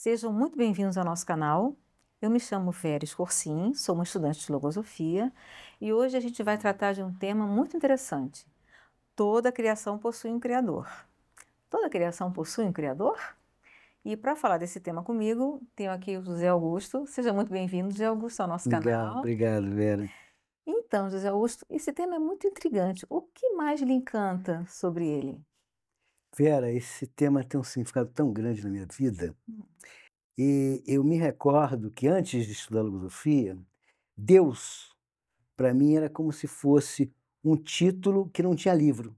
Sejam muito bem-vindos ao nosso canal. Eu me chamo Vera Escorcim, sou uma estudante de filosofia e hoje a gente vai tratar de um tema muito interessante. Toda criação possui um criador. Toda criação possui um criador? E para falar desse tema comigo, tenho aqui o José Augusto. Seja muito bem-vindo, José Augusto, ao nosso Legal, canal. obrigado, Vera. Então, José Augusto, esse tema é muito intrigante. O que mais lhe encanta sobre ele? Vera, esse tema tem um significado tão grande na minha vida, e eu me recordo que antes de estudar filosofia, Deus, para mim, era como se fosse um título que não tinha livro.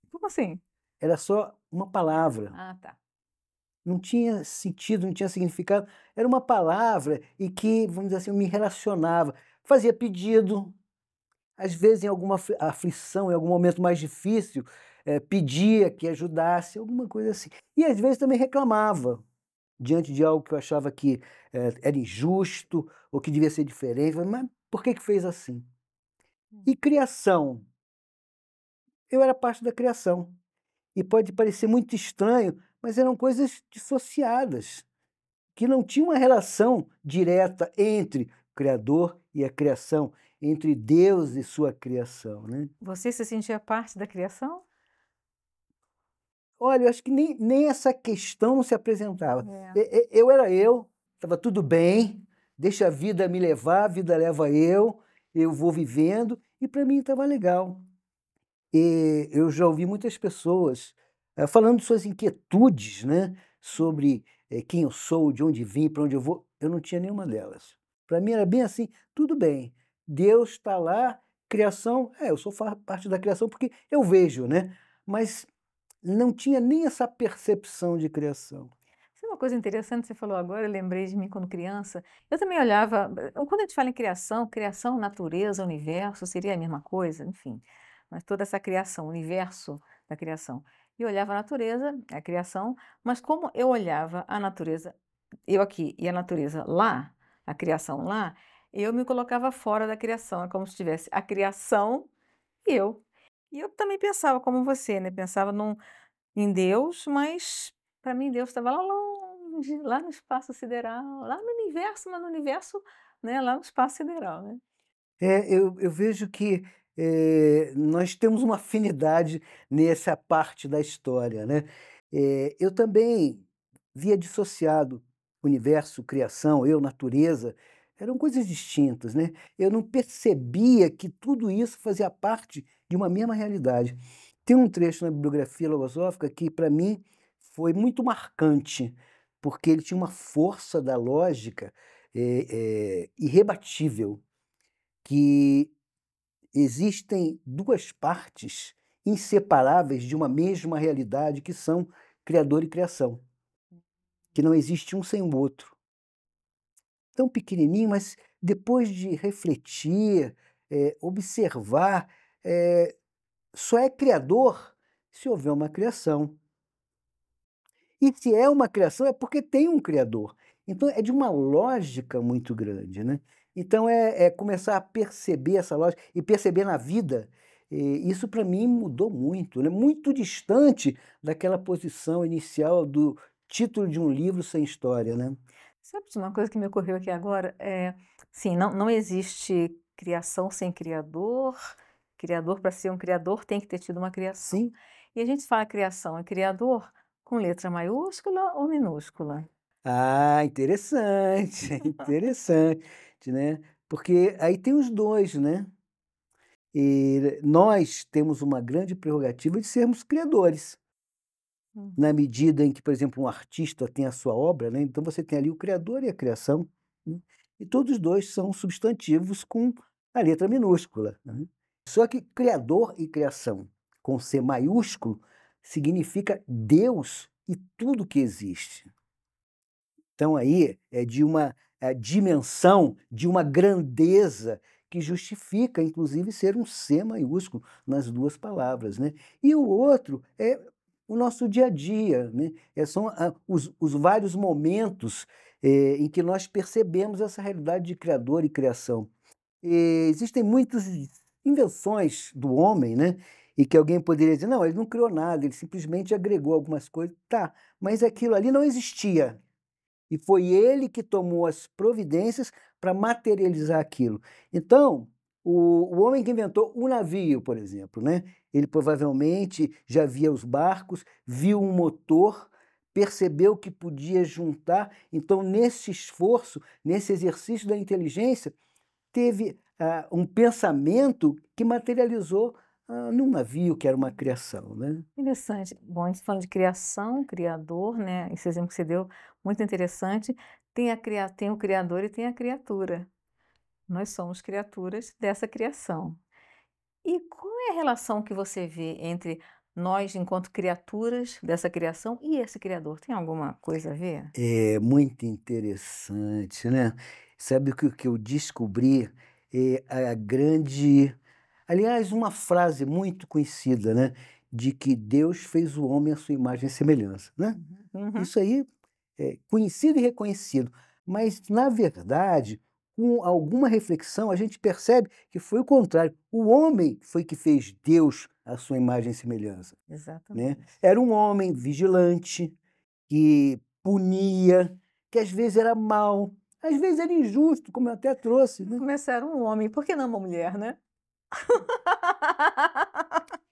Como assim? Era só uma palavra, Ah, tá. não tinha sentido, não tinha significado. Era uma palavra e que, vamos dizer assim, eu me relacionava, fazia pedido, às vezes em alguma aflição, em algum momento mais difícil, pedia que ajudasse, alguma coisa assim. E às vezes também reclamava, diante de algo que eu achava que, era injusto ou que devia ser diferente, falei: "Mas por que que fez assim?". E criação, eu era parte da criação, e pode parecer muito estranho, mas eram coisas dissociadas, que não tinha uma relação direta entre o criador e a criação, entre Deus e sua criação, né. Você se sentia parte da criação? Olha, eu acho que nem essa questão não se apresentava. É. Eu era eu, estava tudo bem, deixa a vida me levar, a vida leva eu vou vivendo, e para mim estava legal. E eu já ouvi muitas pessoas, falando de suas inquietudes, né, sobre, quem eu sou, de onde vim, para onde eu vou, eu não tinha nenhuma delas. Para mim era bem assim: "Tudo bem, Deus está lá, criação, eu sou parte da criação porque eu vejo, né", mas não tinha nem essa percepção de criação. Sabe uma coisa interessante que você falou agora, eu lembrei de mim quando criança, eu também olhava quando a gente fala em criação, criação, natureza, universo, seria a mesma coisa? Enfim, mas toda essa criação, o universo da criação. E eu olhava a natureza, a criação, mas como eu olhava a natureza, eu aqui e a natureza lá, a criação lá, eu me colocava fora da criação, é como se tivesse a criação e eu. E eu também pensava como você, né, pensava em Deus, mas para mim Deus estava lá longe, lá no espaço sideral, lá no universo, mas no universo, né, lá no espaço sideral, né. Eu vejo que, nós temos uma afinidade nessa parte da história, né. Eu também via dissociado universo, criação, eu, natureza, eram coisas distintas, né. Eu não percebia que tudo isso fazia parte de uma mesma realidade. Tem um trecho na bibliografia filosófica que, para mim, foi muito marcante, porque ele tinha uma força da lógica, irrebatível. Que existem 2 partes inseparáveis de uma mesma realidade que são criador e criação, que não existe um sem o outro. Tão pequenininho, mas depois de refletir, observar, só é criador se houver uma criação. E se é uma criação, é porque tem um criador. Então é de uma lógica muito grande, né. Então é começar a perceber essa lógica e perceber na vida, isso para mim mudou muito, né, muito distante daquela posição inicial do título de um livro sem história, né. Sabe de uma coisa que me ocorreu aqui agora? Sim, não existe criação sem criador, criador para ser um criador tem que ter tido uma criação. Sim. E a gente fala criação e criador com letra maiúscula ou minúscula? Ah, interessante, interessante, né, porque aí tem os 2, né. E nós temos uma grande prerrogativa de sermos criadores. Hum. Na medida em que, por exemplo, um artista tem a sua obra, né, então você tem ali o criador e a criação, né, e todos os 2 são substantivos com a letra minúscula, né. Só que criador e criação com C maiúsculo significa Deus e tudo que existe. Então aí é de uma, dimensão, de uma grandeza que justifica inclusive ser um C maiúsculo nas 2 palavras, né. E o outro é o nosso dia a dia, né, são os vários momentos, em que nós percebemos essa realidade de criador e criação. Existem muitas invenções do homem, né, e que alguém poderia dizer: "Não, ele não criou nada, ele simplesmente agregou algumas coisas", tá, mas aquilo ali não existia. e foi ele que tomou as providências para materializar aquilo. Então, o homem que inventou o navio, por exemplo, né? Ele provavelmente já via os barcos, viu um motor, percebeu que podia juntar. Então, nesse esforço, nesse exercício da inteligência, teve um pensamento que materializou num navio, que era uma criação, né? Interessante. Bom, a gente falando de criação, criador, né, esse exemplo que você deu, muito interessante. Tem o criador e tem a criatura. Nós somos criaturas dessa criação. E qual é a relação que você vê entre nós, enquanto criaturas dessa criação, e esse criador? Tem alguma coisa a ver? É muito interessante, né? Sabe o que eu descobri? É a grande. Aliás, uma frase muito conhecida, né? De que Deus fez o homem à sua imagem e semelhança, né? Uhum. Isso aí é conhecido e reconhecido. Mas, na verdade, com alguma reflexão, a gente percebe que foi o contrário. O homem foi que fez Deus à sua imagem e semelhança, né? Exatamente. Era um homem vigilante, que punia, que às vezes era mau, às vezes era injusto, como eu até trouxe, né. Começaram um homem, por que não uma mulher, né?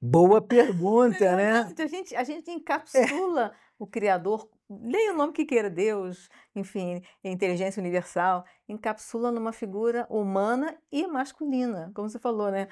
Boa Não é pergunta, né. verdade? A gente É, encapsula o criador, dê o nome que queira, Deus, enfim, inteligência universal, encapsula numa figura humana e masculina, como você falou, né.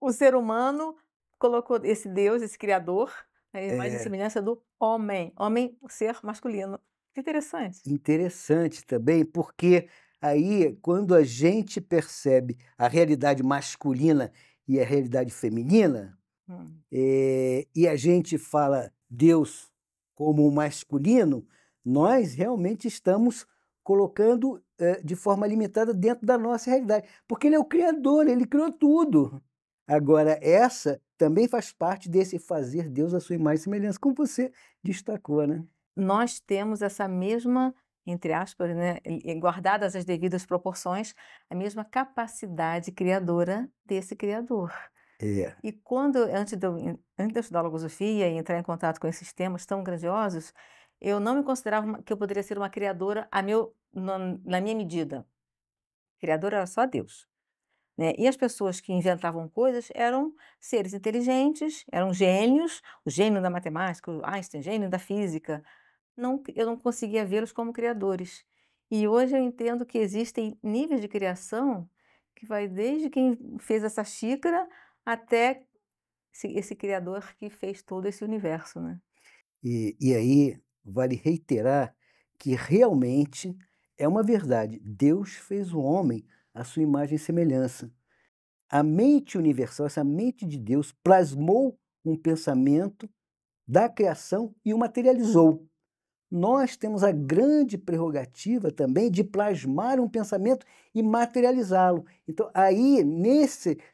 O ser humano colocou esse Deus, esse criador, a imagem e é semelhança do homem, homem, ser masculino. Que interessante. interessante também, porque aí quando a gente percebe a realidade masculina e a realidade feminina, Hum. e a gente fala Deus como masculino, nós realmente estamos colocando, de forma limitada dentro da nossa realidade, porque ele é o criador, ele criou tudo. Agora essa também faz parte desse fazer Deus à sua imagem e semelhança, como você destacou, né. Nós temos essa mesma, entre aspas, né, guardadas as devidas proporções, a mesma capacidade criadora desse criador. É, E quando antes de eu estudar filosofia e entrar em contato com esses temas tão grandiosos, eu não me considerava que eu poderia ser uma criadora na minha medida. Criadora era só Deus, né. E as pessoas que inventavam coisas eram seres inteligentes, eram gênios, o gênio da matemática, o Einstein, gênio da física. Eu não conseguia vê-los como criadores. E hoje eu entendo que existem níveis de criação que vai desde quem fez essa xícara até esse criador que fez todo esse universo, né. e aí vale reiterar que realmente é uma verdade, Deus fez o homem à sua imagem e semelhança. A mente universal, essa mente de Deus, plasmou um pensamento da criação e o materializou. Nós temos a grande prerrogativa também de plasmar um pensamento e materializá-lo. Então, aí,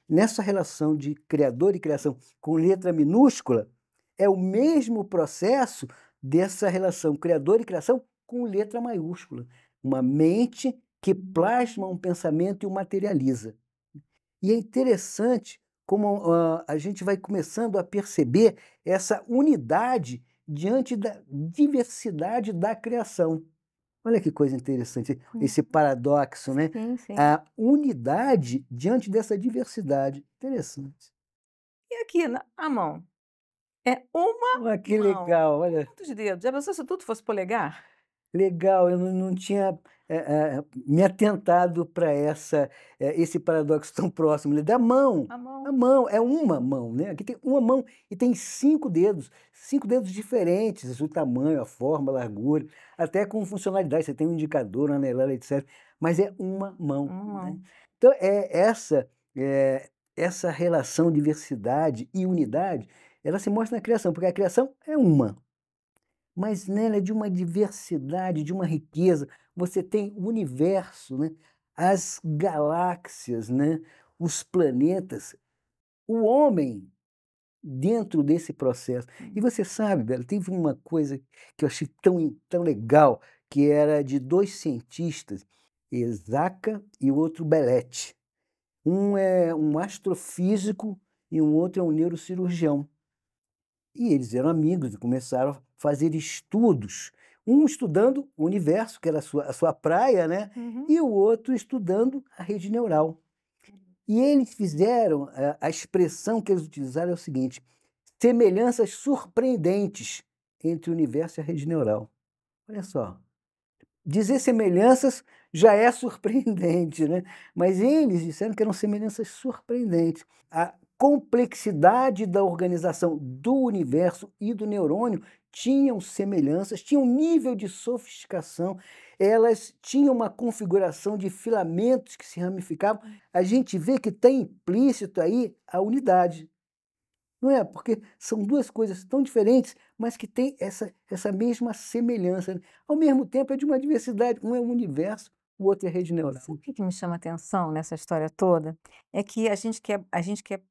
nessa relação de criador e criação com letra minúscula, é o mesmo processo dessa relação criador e criação com letra maiúscula. Uma mente que plasma um pensamento e o materializa. E é interessante como, a gente vai começando a perceber essa unidade diante da diversidade da criação. Olha que coisa interessante, Hum. esse paradoxo, né? Sim, sim. A unidade diante dessa diversidade. Interessante. E aqui a mão, é uma Olha que mão. legal, olha. Quantos dedos? Já pensou se tudo fosse polegar? Legal, eu não tinha, me atentado para esse paradoxo tão próximo, né, da mão. A mão. A mão é uma mão, né, aqui tem uma mão e tem 5 dedos diferentes, o tamanho, a forma, a largura, até com funcionalidade, você tem um indicador, um anelar, etcétera, mas é uma mão, Uma né. mão. Então essa relação diversidade e unidade, ela se mostra na criação, porque a criação é uma. Mas nela é de uma diversidade, de uma riqueza. Você tem o universo, né, as galáxias, né, os planetas, o homem dentro desse processo. E Hum. você sabe, Bela, teve uma coisa que eu achei tão legal, que era de 2 cientistas, Ezaka e o outro Belete. Um é um astrofísico e um outro é um neurocirurgião. E eles eram amigos e começaram a fazer estudos. Um estudando o universo, que era a sua praia, né, Uhum. e o outro estudando a rede neural. E eles fizeram, a expressão que eles utilizaram é o seguinte: semelhanças surpreendentes entre o universo e a rede neural. Olha só, dizer semelhanças já é surpreendente, né, mas eles disseram que eram semelhanças surpreendentes. A complexidade da organização do universo e do neurônio tinham semelhanças, tinham nível de sofisticação, elas tinham uma configuração de filamentos que se ramificavam. A gente vê que está implícito aí a unidade. Não é? Porque são 2 coisas tão diferentes, mas que têm essa mesma semelhança, né. Ao mesmo tempo é de uma diversidade, um é o universo, o outro é a rede neural. Sabe o que que me chama atenção nessa história toda? É que a gente quer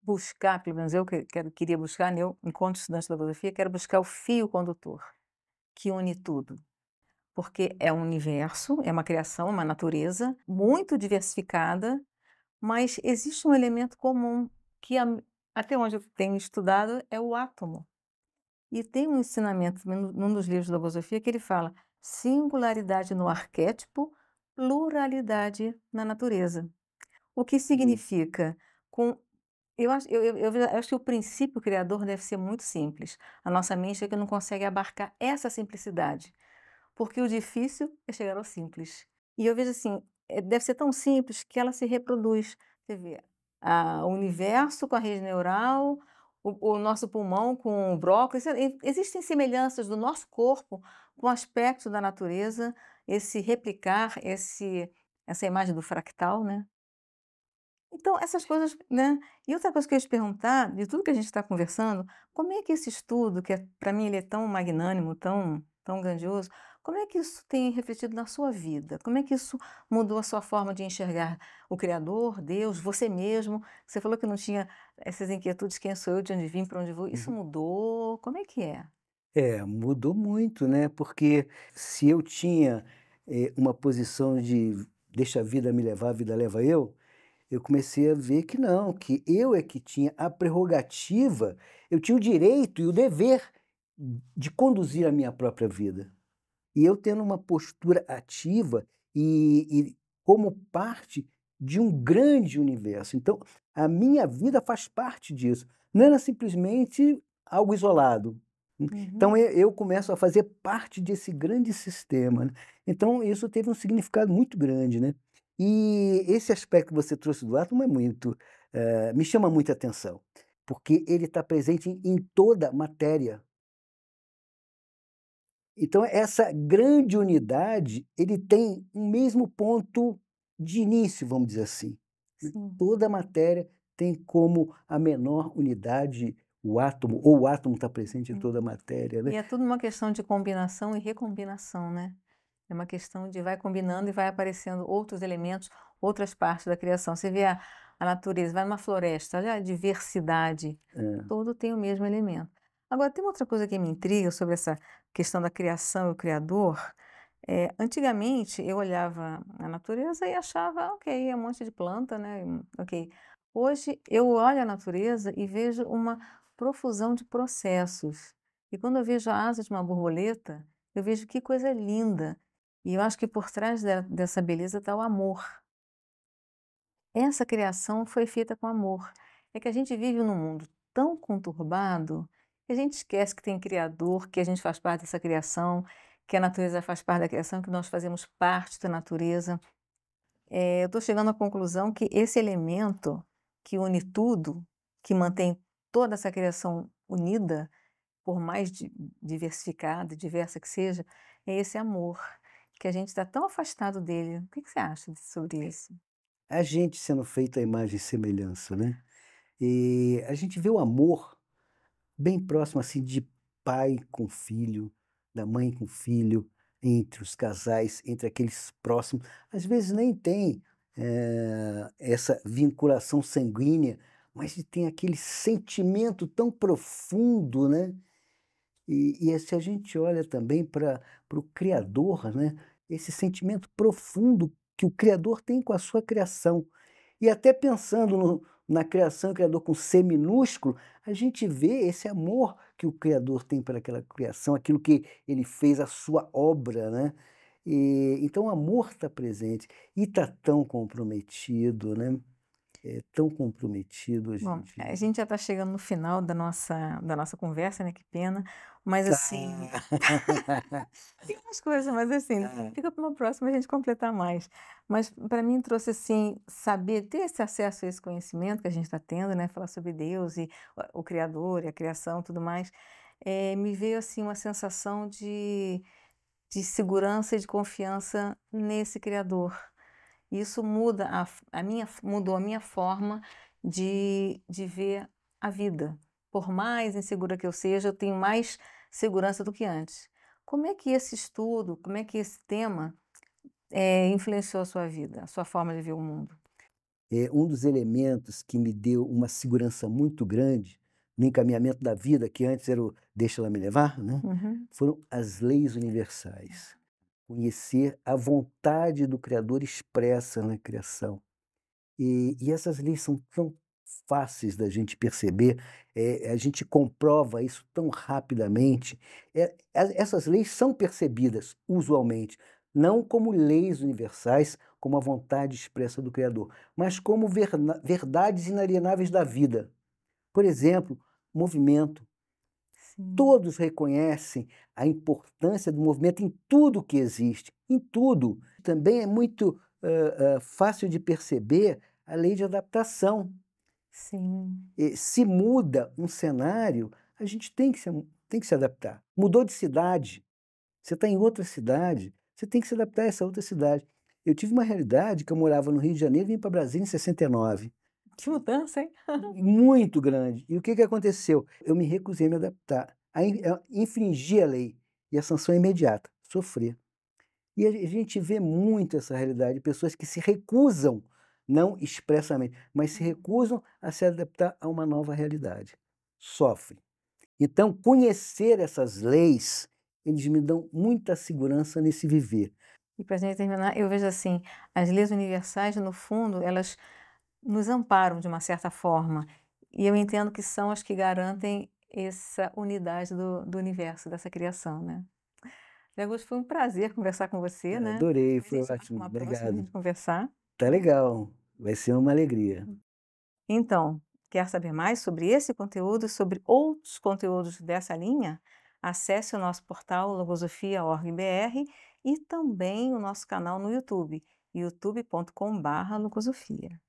buscar, pelo menos eu queria buscar, né, eu, enquanto estudante da filosofia, quero buscar o fio condutor, que une tudo. Porque é um universo, é uma criação, uma natureza muito diversificada, mas existe um elemento comum que até onde eu tenho estudado é o átomo. E tem um ensinamento num dos livros da filosofia que ele fala: singularidade no arquétipo, pluralidade na natureza. O que Hum. significa, com eu acho que o princípio criador deve ser muito simples. A nossa mente é que não consegue abarcar essa simplicidade, porque o difícil é chegar ao simples. E eu vejo assim, deve ser tão simples que ela se reproduz. Você vê, o universo com a rede neural, o nosso pulmão com o brócolis, existem semelhanças do nosso corpo com aspectos da natureza, esse replicar, essa imagem do fractal, né. Então, essas coisas, né. E outra coisa que eu ia te perguntar, de tudo que a gente está conversando, como é que esse estudo, que para mim ele é tão magnânimo, tão grandioso, como é que isso tem refletido na sua vida? Como é que isso mudou a sua forma de enxergar o Criador, Deus, você mesmo? Você falou que não tinha essas inquietudes, quem sou eu, de onde vim, para onde vou. Isso Uhum. mudou? Como é que é? É, mudou muito, né, porque se eu tinha, uma posição de "deixa a vida me levar, a vida leva eu comecei a ver que não, que eu é que tinha a prerrogativa, eu tinha o direito e o dever de conduzir a minha própria vida. E eu tendo uma postura ativa e como parte de um grande universo. Então, a minha vida faz parte disso. Não era simplesmente algo isolado. Uhum. Então, eu começo a fazer parte desse grande sistema, né. Então isso teve um significado muito grande, né. E esse aspecto que você trouxe do átomo é muito, me chama muita atenção, porque ele está presente em toda a matéria. Então essa grande unidade, ele tem um mesmo ponto de início, vamos dizer assim, né. Sim. Toda a matéria tem como a menor unidade o átomo, ou o átomo está presente em Sim. toda a matéria, né. E é tudo uma questão de combinação e recombinação, né? É uma questão de vai combinando e vai aparecendo outros elementos, outras partes da criação. Você vê a natureza, vai numa floresta, olha a diversidade, Hã. todo tem o mesmo elemento. Agora, tem uma outra coisa que me intriga sobre essa questão da criação e o criador. Antigamente eu olhava a natureza e achava, ok, é um monte de planta, né? Ok. Hoje eu olho a natureza e vejo uma profusão de processos. E quando eu vejo a asa de uma borboleta, eu vejo que coisa linda. E eu acho que por trás dessa beleza está o amor. Essa criação foi feita com amor. É que a gente vive num mundo tão conturbado que a gente esquece que tem Criador, que a gente faz parte dessa criação, que a natureza faz parte da criação, que nós fazemos parte da natureza. Eu estou chegando à conclusão que esse elemento que une tudo, que mantém toda essa criação unida, por mais diversificada e diversa que seja, é esse amor, que a gente está tão afastado dele. O que que você acha sobre isso? A gente sendo feito à imagem e semelhança, né. E a gente vê o amor bem próximo, assim, de pai com filho, da mãe com filho, entre os casais, entre aqueles próximos. Às vezes nem tem, essa vinculação sanguínea, mas tem aquele sentimento tão profundo, né. E se a gente olha também para o Criador, né, esse sentimento profundo que o Criador tem com a sua criação. E até pensando na criação, Criador com C minúsculo, a gente vê esse amor que o criador tem para aquela criação, aquilo que ele fez, a sua obra, né. Então o amor está presente e está tão comprometido, né, tão comprometido hoje em Bom, a dia. gente já está chegando no final da nossa conversa, né, que pena, mas Tá. assim, tem umas coisas, mas assim, Hã. fica para uma próxima a gente completar mais. Mas para mim trouxe assim, saber, ter esse acesso a esse conhecimento que a gente está tendo, né, falar sobre Deus e o Criador e a criação, tudo mais, me veio assim uma sensação de segurança e de confiança nesse Criador. Isso muda mudou a minha forma de ver a vida. Por mais insegura que eu seja, eu tenho mais segurança do que antes. Como é que esse estudo, como é que esse tema, influenciou a sua vida, a sua forma de ver o mundo? Um dos elementos que me deu uma segurança muito grande no encaminhamento da vida, que antes era o "deixa ela me levar", né, Uhum. foram as leis universais. Conhecer a vontade do Criador expressa na criação. E essas leis são tão fáceis da gente perceber, a gente comprova isso tão rapidamente. Essas leis são percebidas, usualmente, não como leis universais, como a vontade expressa do Criador, mas como verdades inalienáveis da vida. Por exemplo, movimento. Sim, Todos reconhecem a importância do movimento em tudo que existe, em tudo. Também é muito, fácil de perceber a lei de adaptação. sim, Se muda um cenário, a gente tem que se adaptar. Mudou de cidade, você está em outra cidade, você tem que se adaptar a essa outra cidade. Eu tive uma realidade que eu morava no Rio de Janeiro e vim para Brasília em 69. que mudança, hein? Muito grande. E o que que aconteceu? Eu me recusei a me adaptar, a infringir a lei, e a sanção é imediata, sofrer. E a gente vê muito essa realidade, pessoas que se recusam, não expressamente, mas se recusam a se adaptar a uma nova realidade. Sofrem. Então, conhecer essas leis, eles me dão muita segurança nesse viver. E para a gente terminar, eu vejo assim, as leis universais, no fundo, elas nos amparam de uma certa forma, e eu entendo que são as que garantem essa unidade do universo, dessa criação, né. Zé Augusto, foi um prazer conversar com você, né. Adorei, A foi gente marca ótimo, uma próxima, a obrigado. gente conversar, Tá tá. legal, vai ser uma alegria. Então, quer saber mais sobre esse conteúdo e sobre outros conteúdos dessa linha? Acesse o nosso portal logosofia.org.br e também o nosso canal no YouTube, youtube.com/logosofia.